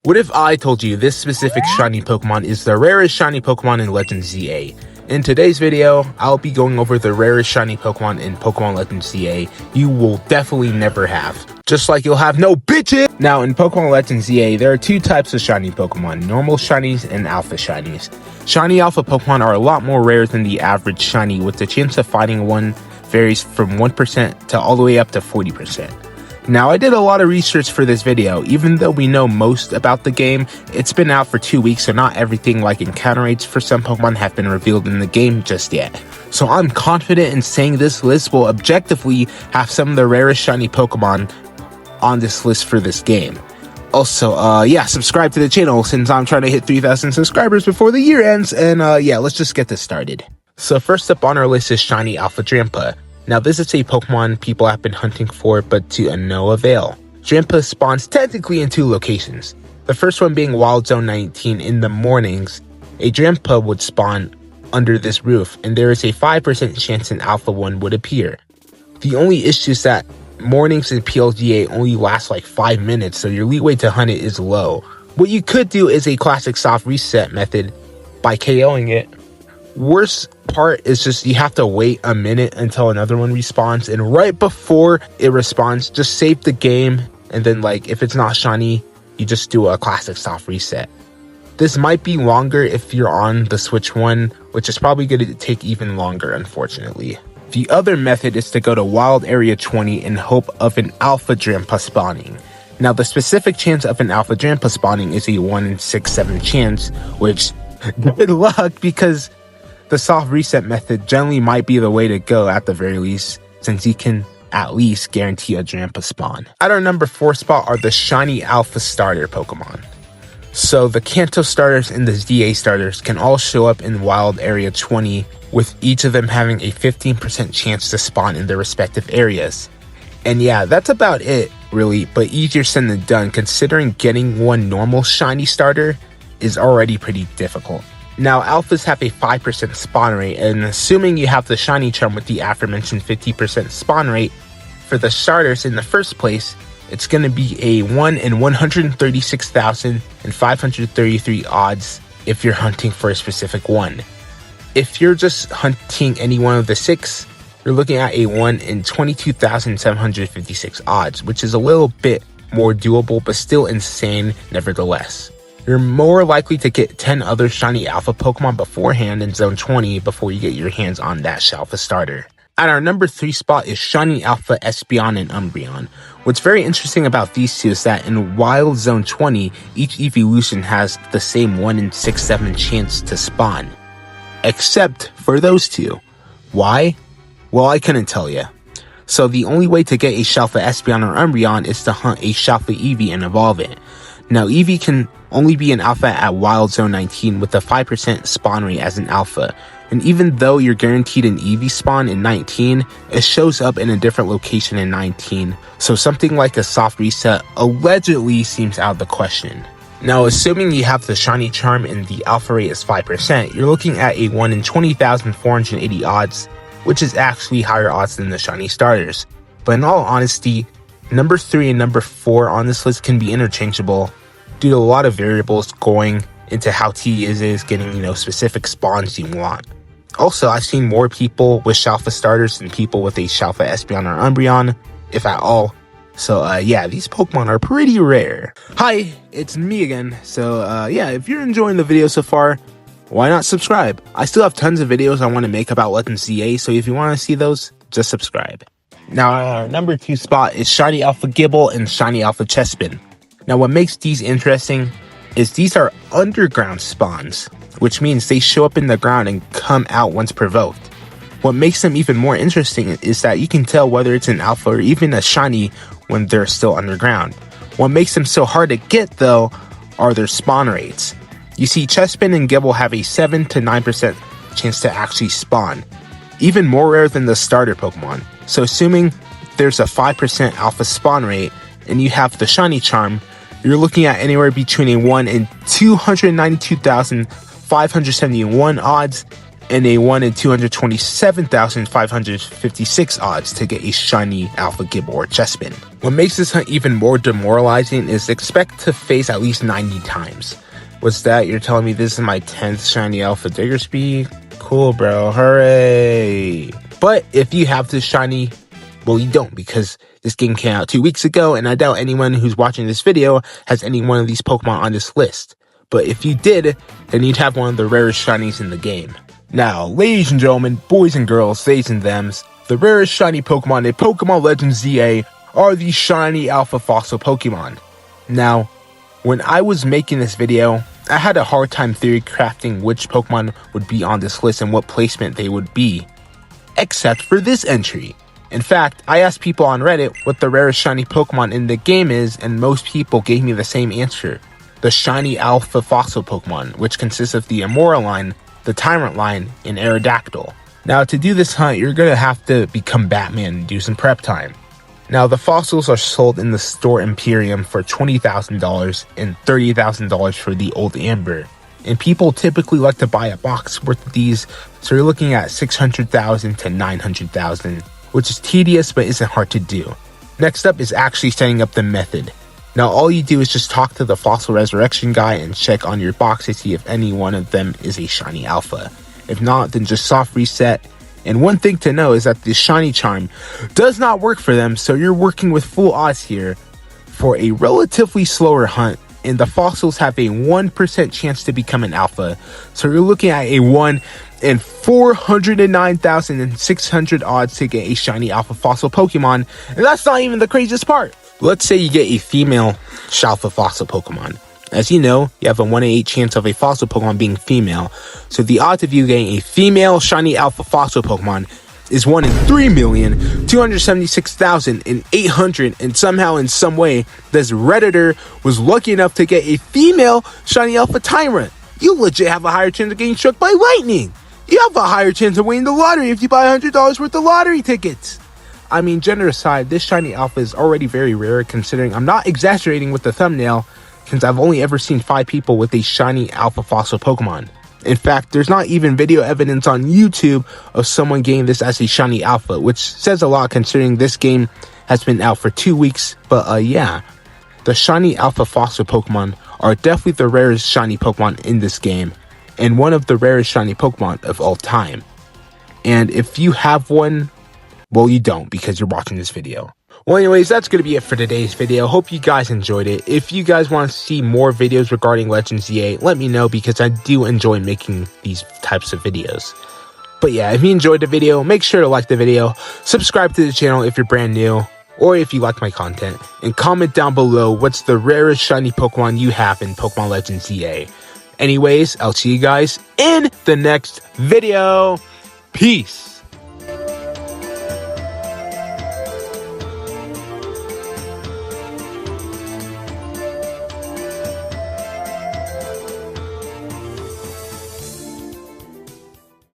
What if I told you this specific shiny Pokemon is the rarest shiny Pokemon in Legends ZA? In today's video, I'll be going over the rarest shiny Pokemon in Pokemon Legends ZA you will definitely never have. Just like you'll have no bitches! Now, in Pokemon Legends ZA, there are two types of shiny Pokemon, normal shinies and alpha shinies. Shiny alpha Pokemon are a lot more rare than the average shiny, with the chance of finding one varies from 1% to all the way up to 40%. Now, I did a lot of research for this video. Even though we know most about the game, it's been out for 2 weeks, so not everything like encounter rates for some Pokemon have been revealed in the game just yet. So I'm confident in saying this list will objectively have some of the rarest shiny Pokemon on this list for this game. Also, yeah, subscribe to the channel since I'm trying to hit 3,000 subscribers before the year ends, and yeah, let's just get this started. So first up on our list is Shiny Alpha Drampa. Now, this is a Pokemon people have been hunting for, but to no avail. Drampa spawns technically in two locations. The first one being Wild Zone 19 in the mornings. A Drampa would spawn under this roof, and there is a 5% chance an Alpha one would appear. The only issue is that mornings in PLGA only last like 5 minutes, so your leeway to hunt it is low. What you could do is a classic soft reset method by KOing it. Worst part is just you have to wait a minute until another one respawns, and right before it respawns, just save the game, and then like if it's not shiny, you just do a classic soft reset. This might be longer if you're on the Switch 1, which is probably going to take even longer, unfortunately. The other method is to go to Wild Area 20 in hope of an Alpha Drampa spawning. Now, the specific chance of an Alpha Drampa spawning is a 1 in 6-7 chance, which good luck, because the soft reset method generally might be the way to go at the very least, since you can at least guarantee a Drampa spawn. At our number 4 spot are the Shiny Alpha Starter Pokemon. So the Kanto starters and the ZA starters can all show up in Wild Area 20, with each of them having a 15% chance to spawn in their respective areas. And yeah, that's about it, really, but easier said than done, considering getting one normal shiny starter is already pretty difficult. Now, alphas have a 5% spawn rate, and assuming you have the shiny charm with the aforementioned 50% spawn rate, for the starters in the first place, it's going to be a 1 in 136,533 odds if you're hunting for a specific one. If you're just hunting any one of the 6, you're looking at a 1 in 22,756 odds, which is a little bit more doable, but still insane nevertheless. You're more likely to get 10 other shiny alpha Pokemon beforehand in Zone 20 before you get your hands on that alpha starter. At our number 3 spot is Shiny Alpha Espeon and Umbreon. What's very interesting about these two is that in Wild Zone 20, each evolution has the same 1 in 6-7 chance to spawn. Except for those two. Why? Well, I couldn't tell you. So the only way to get a Shalfa Espeon or Umbreon is to hunt a Shalfa Eevee and evolve it. Now, Eevee can only be an alpha at Wild Zone 19 with a 5% spawn rate as an alpha. And even though you're guaranteed an Eevee spawn in 19, it shows up in a different location in 19. So something like a soft reset allegedly seems out of the question. Now, assuming you have the shiny charm and the alpha rate is 5%, you're looking at a 1 in 20,480 odds, which is actually higher odds than the shiny starters. But in all honesty, number 3 and number 4 on this list can be interchangeable due to a lot of variables going into how tedious it is getting, specific spawns you want. Also, I've seen more people with Shalfa starters than people with a Shalfa Espeon or Umbreon, if at all. So, yeah, these Pokemon are pretty rare. Hi, it's me again. So, yeah, if you're enjoying the video so far, why not subscribe? I still have tons of videos I want to make about Legends ZA, so if you want to see those, just subscribe. Now, our number 2 spot is Shiny Alpha Gible and Shiny Alpha Chespin. Now, what makes these interesting is these are underground spawns, which means they show up in the ground and come out once provoked. What makes them even more interesting is that you can tell whether it's an alpha or even a shiny when they're still underground. What makes them so hard to get, though, are their spawn rates. You see, Chespin and Gible have a 7 to 9% chance to actually spawn, even more rare than the starter Pokemon. So assuming there's a 5% alpha spawn rate and you have the shiny charm, you're looking at anywhere between a 1 in 292,571 odds and a 1 in 227,556 odds to get a shiny Alpha Gible or Chespin. What makes this hunt even more demoralizing is expect to face at least 90 times. What's that? You're telling me this is my 10th shiny Alpha Diggersby? Cool, bro. Hooray! But if you have this shiny, well, you don't, because this game came out 2 weeks ago, and I doubt anyone who's watching this video has any one of these Pokemon on this list. But if you did, then you'd have one of the rarest shinies in the game. Now, ladies and gentlemen, boys and girls, theys and thems, the rarest shiny Pokemon in Pokemon Legends ZA are the shiny Alpha Fossil Pokemon. Now, when I was making this video, I had a hard time theory crafting which Pokemon would be on this list and what placement they would be, except for this entry. In fact, I asked people on Reddit what the rarest shiny Pokemon in the game is, and most people gave me the same answer. The shiny Alpha Fossil Pokemon, which consists of the Amora line, the Tyrant line, and Aerodactyl. Now, to do this hunt, you're gonna have to become Batman and do some prep time. Now, the fossils are sold in the store Imperium for $20,000 and $30,000 for the Old Amber. And people typically like to buy a box worth of these, so you're looking at $600,000 to $900,000. Which is tedious but isn't hard to do. Next up is actually setting up the method. Now all you do is just talk to the Fossil Resurrection guy and check on your box to see if any one of them is a shiny Alpha. If not, then just soft reset. And one thing to know is that the shiny charm does not work for them, so you're working with full odds here for a relatively slower hunt, and the fossils have a 1% chance to become an Alpha. So you're looking at a 1 in 409,600 odds to get a shiny Alpha Fossil Pokemon, and that's not even the craziest part. Let's say you get a female Alpha Fossil Pokemon. As you know, you have a 1 in 8 chance of a Fossil Pokemon being female, so the odds of you getting a female shiny Alpha Fossil Pokemon is 1 in 3,276,800, and somehow in some way, this Redditor was lucky enough to get a female shiny Alpha Tyrant. You legit have a higher chance of getting struck by lightning. You have a higher chance of winning the lottery if you buy $100 worth of lottery tickets. I mean, gender aside, this shiny Alpha is already very rare, considering I'm not exaggerating with the thumbnail, since I've only ever seen 5 people with a shiny Alpha Fossil Pokemon. In fact, there's not even video evidence on YouTube of someone getting this as a shiny Alpha, which says a lot considering this game has been out for 2 weeks, but yeah. The shiny Alpha Fossil Pokemon are definitely the rarest shiny Pokemon in this game, and one of the rarest shiny Pokemon of all time. And if you have one, well, you don't, because you're watching this video. Well, anyways, that's going to be it for today's video. Hope you guys enjoyed it. If you guys want to see more videos regarding Legends ZA, let me know, because I do enjoy making these types of videos. But yeah, if you enjoyed the video, make sure to like the video, subscribe to the channel if you're brand new, or if you like my content, and comment down below what's the rarest shiny Pokemon you have in Pokemon Legends ZA. Anyways, I'll see you guys in the next video. Peace.